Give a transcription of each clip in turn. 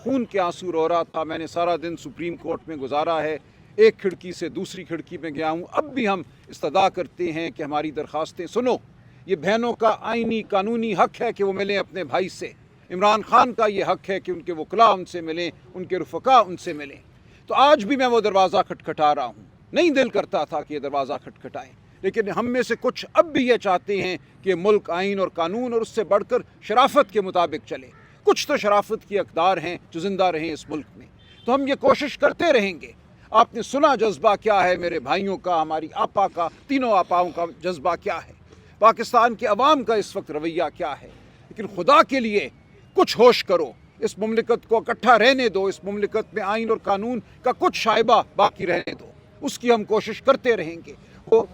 खून के आंसू रो रहा था। मैंने सारा दिन सुप्रीम कोर्ट में गुजारा है, एक खिड़की से दूसरी खिड़की में गया हूँ। अब भी हम इस्तदा करते हैं कि हमारी दरख्वास्तें सुनो। ये बहनों का आइनी कानूनी हक है कि वो मिलें अपने भाई से। इमरान खान का ये हक है कि उनके वकला उनसे मिलें, उनके रुफ़का उनसे मिलें। तो आज भी मैं वो दरवाज़ा खटखटा रहा हूँ। नहीं दिल करता था कि ये दरवाज़ा खटखटाएं, लेकिन हम में से कुछ अब भी ये चाहते हैं कि मुल्क आइन और कानून और उससे बढ़कर शराफत के मुताबिक चले। कुछ तो शराफत की अक़दार हैं जो ज़िंदा रहें इस मुल्क में, तो हम ये कोशिश करते रहेंगे। आपने सुना जज्बा क्या है मेरे भाइयों का, हमारी आपा का, तीनों आपाओं का जज्बा क्या है, पाकिस्तान के अवाम का इस वक्त रवैया क्या है। लेकिन खुदा के लिए कुछ होश करो, इस मुमलिकत को इकट्ठा रहने दो, इस मुमलिकत में आइन और कानून का कुछ शाइबा बाकी रहने दो, उसकी हम कोशिश करते रहेंगे। वो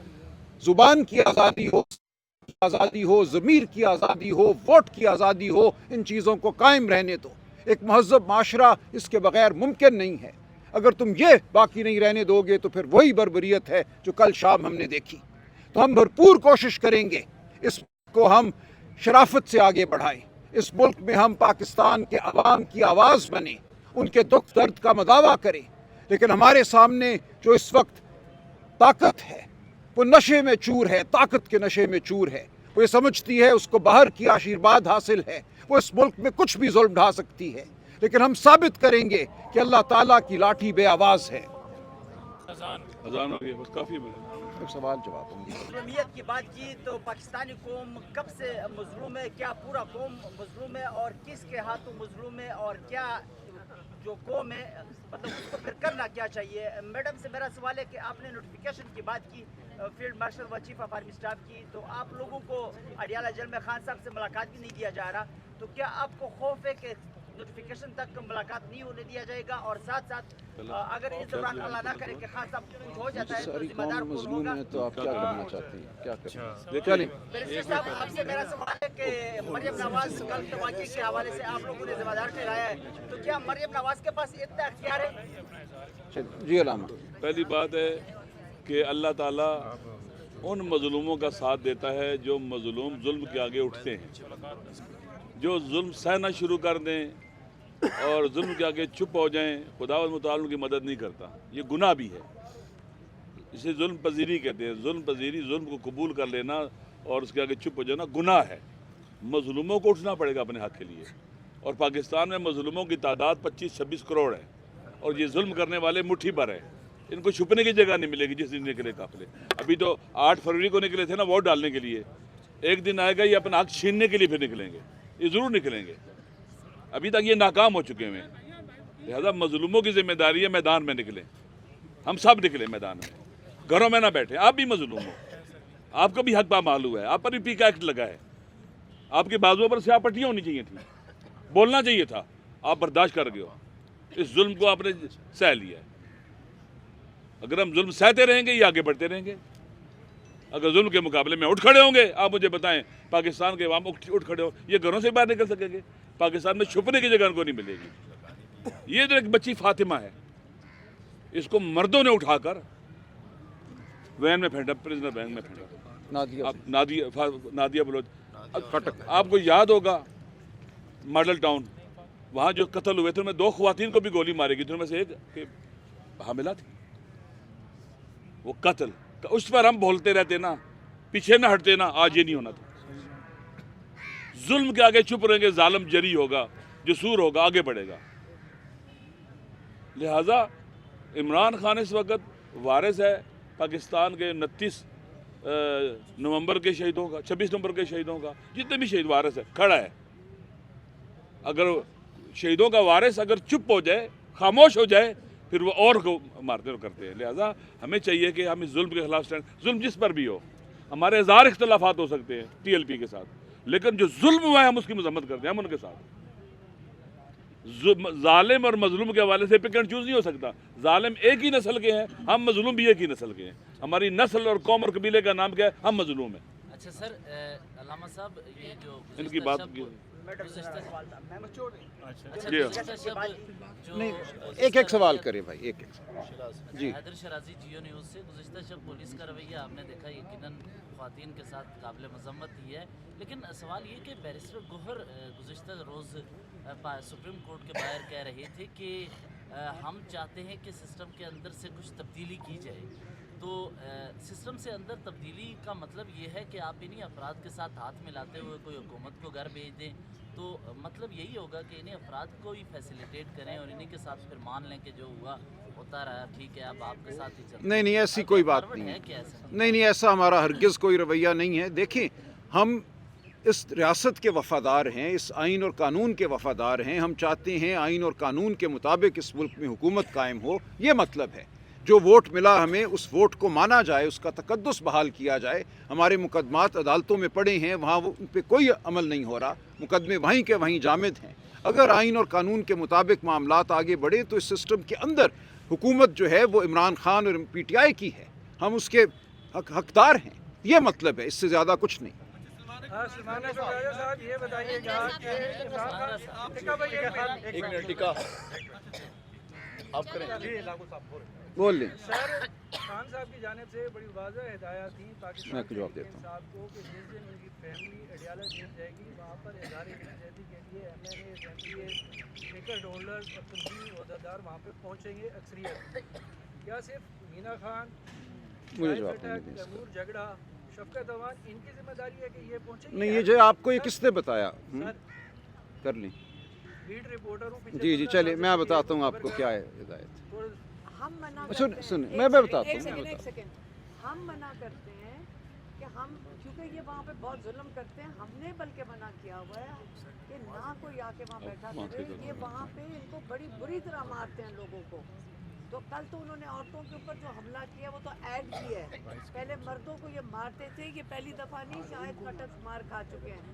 ज़ुबान की आज़ादी हो, ज़मीर की आज़ादी हो, वोट की आज़ादी हो, इन चीज़ों को कायम रहने दो। एक महज़ब माशरा इसके बग़ैर मुमकिन नहीं है। अगर तुम ये बाकी नहीं रहने दोगे तो फिर वही बर्बरियत है जो कल शाम हमने देखी। तो हम भरपूर कोशिश करेंगे इसको हम शराफत से आगे बढ़ाएं। इस मुल्क में हम पाकिस्तान के अवाम की आवाज़ बने, उनके दुख दर्द का मदावा करें। लेकिन हमारे सामने जो इस वक्त ताकत है वो नशे में चूर है, ताकत के नशे में चूर है। वो ये समझती है उसको बाहर की आशीर्वाद हासिल है, वो इस मुल्क में कुछ भी जुल्म ढा सकती है। लेकिन हम साबित करेंगे कि अल्लाह ताला की लाठी बे आवाज़ है। अज़ान हो गई, बस काफ़ी एक सवाल जवाब होंगे। मज़लूमियत की बात की तो पाकिस्तानी कौम कब से मज़लूम है? क्या पूरा कौम मज़लूम है और किसके हाथों मज़लूम है, और क्या जो कौम है मतलब उसको फिर करना क्या चाहिए? मैडम से मेरा सवाल है कि आपने नोटिफिकेशन की बात की फील्ड मार्शल व चीफ ऑफ आर्मी स्टाफ की, तो आप लोगों को अडियाला जेल में खान साहब से मुलाकात भी नहीं दिया जा रहा, तो क्या आपको खौफ है कि नोटिफिकेशन तक मुलाकात नहीं होने दिया जाएगा? और साथ साथ अगर इस दौरान अल्लाह ना करे कि खान साहब कुछ हो जाता है तो जिम्मेदार कौन होगा? तो आप क्या करना चाहते हैं, क्या करें? चलिए बैरिस्टर साहब, आपसे मेरा सवाल है कि मरियम नवाज कल के वाक़े के हवाले से आप लोगों ने जिम्मेदार ठहराया है, तो क्या मरियम नवाज के पास इतना अख्तियार है? जी अलामा। पहली बात है कि अल्लाह ताला उन मज़लूमों का साथ देता है जो मज़लूम जुल्म के आगे उठते हैं। जो जुल्म सहना शुरू कर दें और जुल्म के आगे चुप हो जाएं, खुदावंद मुताल उनकी मदद नहीं करता। ये गुनाह भी है, इसे जुल्म पजीरी कहते हैं। जुल्म पजीरी, जुल्म को कबूल कर लेना और उसके आगे चुप हो जाना गुनाह है। मज़लूमों को उठना पड़ेगा अपने हक़ के लिए, और पाकिस्तान में मज़लूमों की तादाद 25-26 करोड़ है, और ये जुल्म करने वाले मुट्ठी भर हैं। इनको छुपने की जगह नहीं मिलेगी जिस दिन निकले काफिले। अभी तो 8 फरवरी को निकले थे ना वोट डालने के लिए, एक दिन आएगा ये अपना हक छीनने के लिए फिर निकलेंगे, ये ज़रूर निकलेंगे। अभी तक ये नाकाम हो चुके हैं। लिहाजा मज़लूमों की जिम्मेदारी है मैदान में निकले, हम सब निकले मैदान में, घरों में ना बैठे। आप भी मज़लूम हो, आपका भी हक पामालू है, आप पर भी पीका एक्ट लगा है, आपके बाजुओं पर स्याह पट्टियाँ होनी चाहिए थी, बोलना चाहिए था, आप बर्दाश्त कर गए हो। इस जुल्म को आपने सह लिया है। अगर हम जुल्म सहते रहेंगे ये आगे बढ़ते रहेंगे। अगर जुल्म के मुकाबले में उठ खड़े होंगे, आप मुझे बताएं पाकिस्तान के अवाम उठ खड़े हो, ये घरों से बाहर निकल सकेंगे? पाकिस्तान में छुपने की जगह उनको नहीं मिलेगी। ये जो एक बच्ची फातिमा है, इसको मर्दों ने उठाकर वैन में फेंका, प्रिजनर वैन में फेंका, नादिया बलोच। आपको याद होगा मॉडल टाउन, वहाँ जो कत्ल हुए थे उनमें 2 ख़वातीन को भी गोली मारी गई थी, उनमें से एक हामिला थी। वो कत्ल, उस पर हम बोलते रहते ना, पीछे ना हटते ना, आज ये नहीं होना था। जुल्म के आगे चुप रहेंगे, जालिम जरी होगा, जसूर होगा, आगे बढ़ेगा। लिहाजा इमरान खान इस वक्त वारिस है पाकिस्तान के 29 नवंबर के शहीदों का, 26 नवंबर के शहीदों का, जितने भी शहीद वारिस है, खड़ा है। अगर शहीदों का वारिस अगर चुप हो जाए, खामोश हो जाए, फिर वो और को मारते करते हैं। लिहाजा हमें चाहिए कि हम इस जुल्म के खिलाफ स्टैंड, जुल्म जिस पर भी हो, हमारे हज़ार इख्तलाफात हो सकते हैं TLP के साथ, लेकिन जो जुल्म हुआ है हम उसकी मजम्मत करते हैं, हम उनके साथ। जालिम और मजलूम के हवाले से पिक एंड चूज नहीं हो सकता। जालिम एक ही नस्ल के हैं, हम मजलूम भी एक ही नस्ल के हैं। हमारी नस्ल और कौम और कबीले का नाम क्या है? हम मजलूम हैं। अच्छा सर, अलामा साहब, ये जो इनकी बात की नहीं, एक सवाल करें भाई, एक जी। हैदर शराजी, जियो न्यूज़ से। गुज़िश्ता शब पुलिस का रवैया आपने देखा, यकीनन ख़वातीन के साथ काबिल मज़म्मत ही है, लेकिन सवाल ये कि बैरिस्टर गोहर गुज़िश्ता रोज़ सुप्रीम कोर्ट के बाहर कह रहे थे कि हम चाहते हैं कि सिस्टम के अंदर से कुछ तब्दीली की जाए। तो सिस्टम से अंदर तब्दीली का मतलब ये है कि आप इन्हीं अफराद के साथ हाथ मिलाते हुए कोई हुकूमत को घर भेज दें, तो मतलब यही होगा कि इन्हीं अफराद को ही फैसिलिटेट करें और इन्हीं के साथ फिर मान लें कि जो हुआ होता रहा, ठीक है, अब आपके साथ ही चलते। नहीं, ऐसी कोई बात नहीं है है। क्या ऐसा? नहीं, ऐसा हमारा हरगिज़ कोई रवैया नहीं है। देखें, हम इस रियासत के वफ़ादार हैं, इस आइन और कानून के वफ़ादार हैं। हम चाहते हैं आइन और कानून के मुताबिक इस मुल्क में हुकूमत कायम हो। ये मतलब है जो वोट मिला हमें उस वोट को माना जाए, उसका तकद्दुस बहाल किया जाए। हमारे मुकदमात अदालतों में पड़े हैं, वहाँ उन पर कोई अमल नहीं हो रहा, मुकदमे वहीं के वहीं जामिद हैं। अगर आइन और कानून के मुताबिक मामलात आगे बढ़े तो इस सिस्टम के अंदर हुकूमत जो है वो इमरान खान और PTI की है, हम उसके हकदार हैं। ये मतलब है, इससे ज़्यादा कुछ नहीं। साहब ये बताइएगा कि एक मिनट टिका आप करें। बोल लें। सर, खान साहब की जानिब से बड़ी वाज़ेह हिदायत थी पाकिस्तान मैं जवाब देता हूँ। साहब को कि जिस दिन उनकी फैमिली अडियाला जेल जाएगी वहाँ पर इज़हार यकजहती के लिए MNA, MPA, टिकट होल्डर और तंजीमी अहदेदार वहाँ पर पहुँचेंगे अक्सरियत। क्या सिर्फ मीना खान, मुझे जवाब नहीं दें इसका। तैमूर झगड़ा, शफकत अवान इनकी जिम्मेदारी है कि ये पहुँचेंगे? नहीं, ये जो आपको ये किसने बताया? कर लें। लीड रिपोर्टरों जी, चलिए मैं बताता हूँ आपको क्या है हिदायत। हम मना सुन करते सुन हैं। मैं बताता हूँ। एक सेकंड हम मना करते हैं कि हम, क्योंकि ये वहाँ पे बहुत जुल्म करते हैं, हमने बल्कि मना किया हुआ है कि ना कोई आके वहाँ बैठा करे। ये वहाँ पे इनको बड़ी बुरी तरह मारते हैं लोगों को। तो कल तो उन्होंने औरतों के ऊपर जो हमला किया वो तो ऐड भी है। पहले मर्दों को ये मारते थे, ये पहली दफ़ा नहीं, शायद कटक मार खा चुके हैं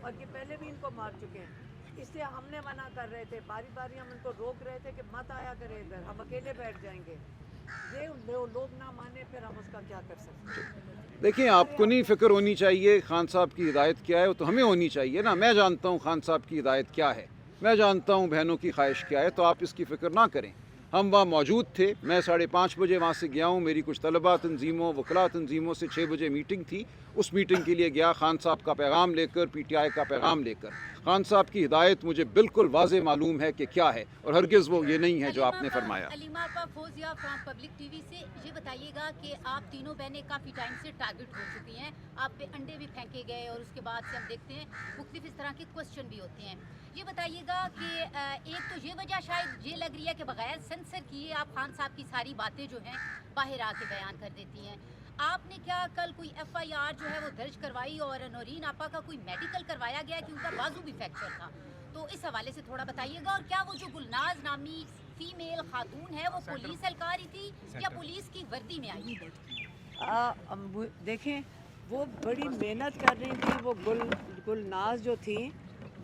और ये पहले भी इनको मार चुके हैं। इसलिए हमने मना कर रहे थे, बारी बारी हम इनको रोक रहे थे कि मत आया करें इधर, हम अकेले बैठ जाएंगे। ये लोग ना माने फिर हम उसका क्या कर सकते हैं? देखिए, आपको नहीं फ़िक्र होनी चाहिए खान साहब की हिदायत क्या है, वो तो हमें होनी चाहिए ना। मैं जानता हूँ खान साहब की हिदायत क्या है, मैं जानता हूँ बहनों की ख्वाहिश क्या है, तो आप इसकी फ़िक्र ना करें। हम वहाँ मौजूद थे, मैं 5:30 बजे वहाँ से गया हूँ। मेरी कुछ तलबा तंजीमों, वकला तंजीमों से 6 बजे मीटिंग थी, उस मीटिंग के लिए गया खान साहब का पैगाम लेकर, PTI का पैगाम लेकर। खान साहब की हिदायत मुझे बिल्कुल वाज़े मालूम है कि क्या है, और हरगिज़ वो ये नहीं है जो आपने फरमाया। अलीमा आपा फौजिया फ्रॉम पब्लिक TV से ये बताइएगा कि आप तीनों बहनें काफ़ी टाइम से टारगेट हो चुकी हैं, आप पे अंडे भी फेंके गए और उसके बाद से हम देखते हैं मुख्तलिफ इस तरह के क्वेश्चन भी होते हैं। ये बताइएगा कि एक तो ये वजह शायद ये लग रही है कि बगैर सेंसर किए आप खान साहब की सारी बातें जो हैं बाहर आके बयान कर देती हैं। आपने क्या कल कोई FIR जो है वो दर्ज करवाई और नौरीन आपा का कोई मेडिकल करवाया गया कि उनका बाजू भी फ्रैक्चर था? तो इस हवाले से थोड़ा बताइएगा। और क्या वो जो गुलनाज नामी फीमेल खातून है वो पुलिस एहलकार ही थी या पुलिस की वर्दी में आई? देखें, वो बड़ी मेहनत कर रही थी। वो गुलनाज जो थी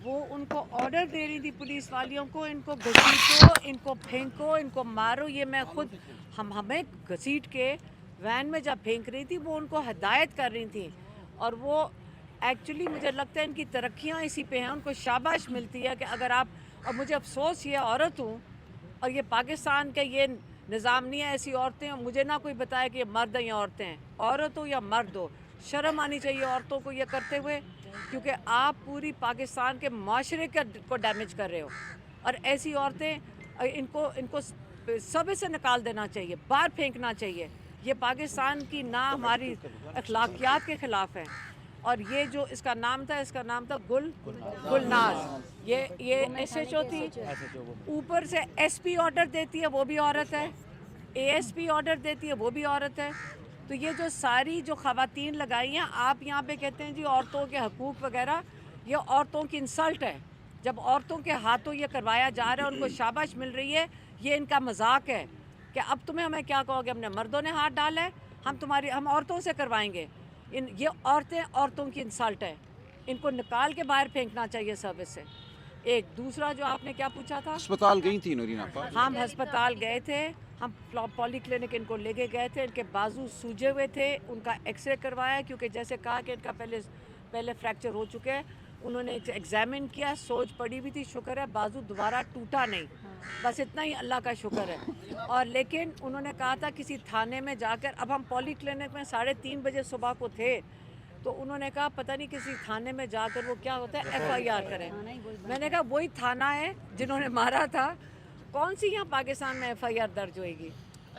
वो उनको ऑर्डर दे रही थी पुलिस वालियों को, इनको घसीटो, इनको फेंको, इनको मारो। ये मैं खुद हमें घसीट के वैन में जब फेंक रही थी वो उनको हदायत कर रही थी। और वो एक्चुअली मुझे लगता है इनकी तरक्कियाँ इसी पे हैं, उनको शाबाश मिलती है कि अगर आप, और मुझे अफसोस ये औरत हूँ और ये पाकिस्तान का ये निज़ाम नहीं है, ऐसी औरतें हैं, मुझे ना कोई बताए कि ये मर्द हैं या औरतें हैं, औरत हो या मर्द हो, शर्म आनी चाहिए औरतों को ये करते हुए, क्योंकि आप पूरी पाकिस्तान के माशरे को डैमेज कर रहे हो। और ऐसी औरतें इनको सब से निकाल देना चाहिए, बाहर फेंकना चाहिए। ये पाकिस्तान की ना हमारी अखलाकियात के ख़िलाफ़ है। और ये जो इसका नाम था गुलनाज, ये SHO थी, ऊपर से SP ऑर्डर देती है वो भी औरत है, ASP ऑर्डर देती है वो भी औरत है। तो ये जो सारी जो ख़वातीन लगाई हैं, आप यहाँ पे कहते हैं जी औरतों के हकूक़ वगैरह, ये औरतों की इंसल्ट है। जब औरतों के हाथों ये करवाया जा रहा है, उनको शाबाश मिल रही है, ये इनका मजाक है कि अब तुम्हें हमें क्या कहोगे, हमने मर्दों ने हाथ डाला है, हम औरतों से करवाएंगे। ये औरतों की इंसल्ट है, इनको निकाल के बाहर फेंकना चाहिए सर्विस से। एक दूसरा जो आपने क्या पूछा था, अस्पताल गई थी नौरीन आपा? हम अस्पताल गए थे, हम पॉली क्लिनिक इनको लेके गए थे, इनके बाजू सूजे हुए थे, उनका एक्सरे करवाया, क्योंकि जैसे कहा कि इनका पहले फ्रैक्चर हो चुके हैं। उन्होंने एग्जामिन किया, सोज पड़ी हुई थी, शुक्र है बाजू दोबारा टूटा नहीं, बस इतना ही अल्लाह का शुक्र है। और लेकिन उन्होंने कहा था किसी थाने में जाकर, अब हम पॉली क्लिनिक में 3:30 बजे सुबह को थे, तो उन्होंने कहा पता नहीं किसी थाने में जाकर वो क्या होता है FIR करें। मैंने कहा वही थाना है जिन्होंने मारा था, कौन सी यहाँ पाकिस्तान में FIR दर्ज होएगी?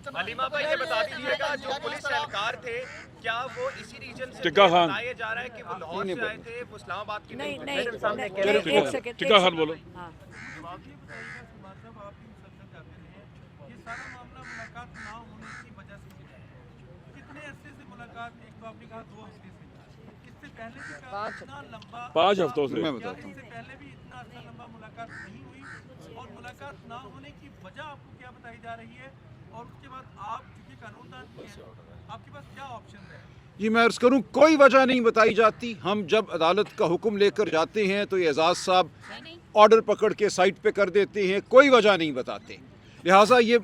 हलीमा भाई ये बता दीजिएगा, जो पुलिस एहलकार थे क्या वो इसी रीजन से टिक्का खान। बताया जा रहा है कि वो लाहौर से आए थे, वो इस्लामाबाद की नहीं थे? नहीं टिक्का- एक सेकंड, टिक्का खान बोलो। हाँ आप ये बताइएगा साहब, आप भी मुसलसल जाते रहे, ये सारा मामला मुलाकात ना होने की वजह से है। कितने अरसे से मुलाकात, एक तो आपने कहा 2 हफ्ते से, इससे पहले भी कहा इतना लंबा 5 हफ्तों से। मैं क्या बताता हूँ। इससे पहले भी इतना अर्सा लंबा मुलाकात नहीं हुई? और मुलाकात ना होने की वजह आपको क्या बताई जा रही है? और उसके बाद आप चूंकि कानूनदान हैं, आपके पास क्या ऑप्शन है? जी मैं अर्ज़ करूँ, कोई वजह नहीं बताई जाती। हम जब अदालत का हुक्म लेकर जाते हैं तो ये एजाज साहब ऑर्डर पकड़ के साइट पे कर देते हैं, कोई वजह नहीं बताते। लिहाजा ये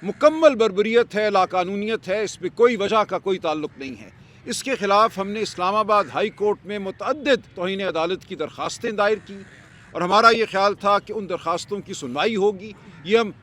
मुकम्मल बर्बरियत है, लाकानूनियत है, इसमें कोई वजह का कोई ताल्लुक़ नहीं है। इसके ख़िलाफ़ हमने इस्लामाबाद हाई कोर्ट में मुतअद्दिद तौहीन अदालत की दरख्वास्तें दायर की और हमारा ये ख्याल था कि उन दरख्वास्तों की सुनवाई होगी। ये हम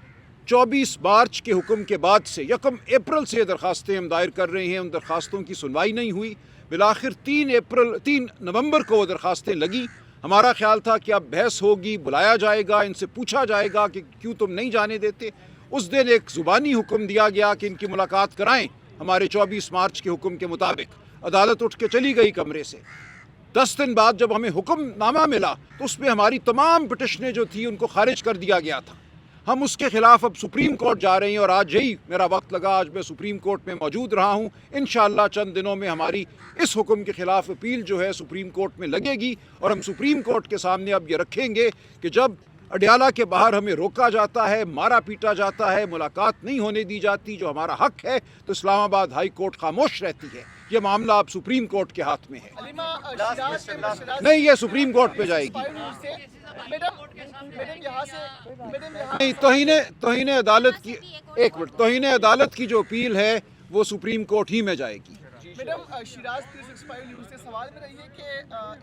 24 मार्च के हुक्म के बाद से 1 अप्रैल से दरख्वास्तें हम दायर कर रहे हैं, उन दरख्वास्तों की सुनवाई नहीं हुई। बिलाखिर 3 नवंबर को वो दरख्वास्तें लगी। हमारा ख्याल था कि अब बहस होगी, बुलाया जाएगा, इनसे पूछा जाएगा कि क्यों तुम नहीं जाने देते। उस दिन एक ज़ुबानी हुक्म दिया गया कि इनकी मुलाकात कराएं हमारे 24 मार्च के हुक्म के मुताबिक। अदालत उठ के चली गई कमरे से। 10 दिन बाद जब हमें हुक्मनामा मिला तो उसमें हमारी तमाम पिटिशनें जो थी उनको खारिज कर दिया गया था। हम उसके ख़िलाफ़ अब सुप्रीम कोर्ट जा रहे हैं और आज यही मेरा वक्त लगा, आज मैं सुप्रीम कोर्ट में मौजूद रहा हूँ। इंशाअल्लाह चंद दिनों में हमारी इस हुक्म के ख़िलाफ़ अपील जो है सुप्रीम कोर्ट में लगेगी और हम सुप्रीम कोर्ट के सामने अब ये रखेंगे कि जब अडियाला के बाहर हमें रोका जाता है, मारा पीटा जाता है, मुलाकात नहीं होने दी जाती जो हमारा हक है, तो इस्लामाबाद हाई कोर्ट खामोश रहती है। ये मामला अब सुप्रीम कोर्ट के हाथ में है। नहीं, ये सुप्रीम कोर्ट पे जाएगी। नहीं, तौहीन अदालत की, एक मिनट, तौहीन अदालत की जो अपील है वो सुप्रीम कोर्ट ही में जाएगी। मैडम, शिराज 365 न्यूज़ से सवाल में रही है कि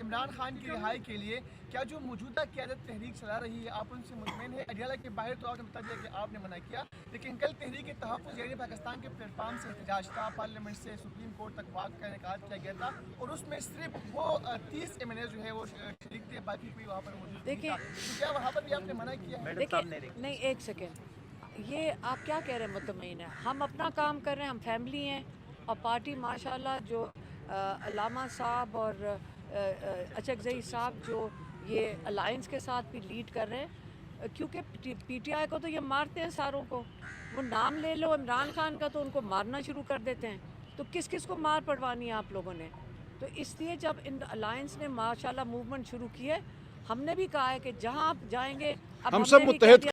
इमरान खान की रिहाई के लिए क्या जो मौजूदा क़यादत तहरीक चला रही है आप उनसे मुतमईन है? अडियाला के बाहर तो आपने बता दिया कि आपने मना किया, लेकिन कल तहरीक तहफ़्फ़ुज़ यानी पाकिस्तान के प्लेटफार्म से एहतजाज था, पार्लियामेंट से सुप्रीम कोर्ट तक वाक़ का इनेकाद किया गया था और उसमें सिर्फ वो 30 MNA जो है वो शरीक थे, बाकी कोई वहाँ पर मौजूद नहीं था। तो क्या वहाँ पर भी आपने मना किया है? देखिए, नहीं एक सेकेंड, ये आप क्या कह रहे हैं मुतमईन है? हम अपना काम कर रहे हैं, हम फैमिली हैं और पार्टी माशाल्लाह जो अल्लामा साहब और अचकज़ई साहब जो ये अलायंस के साथ भी लीड कर रहे हैं, क्योंकि PTI को तो ये मारते हैं सारों को। वो नाम ले लो इमरान खान का तो उनको मारना शुरू कर देते हैं, तो किस किस को मार पड़वानी है आप लोगों ने? तो इसलिए जब इन अलायंस ने माशाल्लाह मूवमेंट शुरू की है, हमने भी कहा है कि जहाँ आप जाएंगे अब हम हमने सब नहीं कह मुत्तहद दिया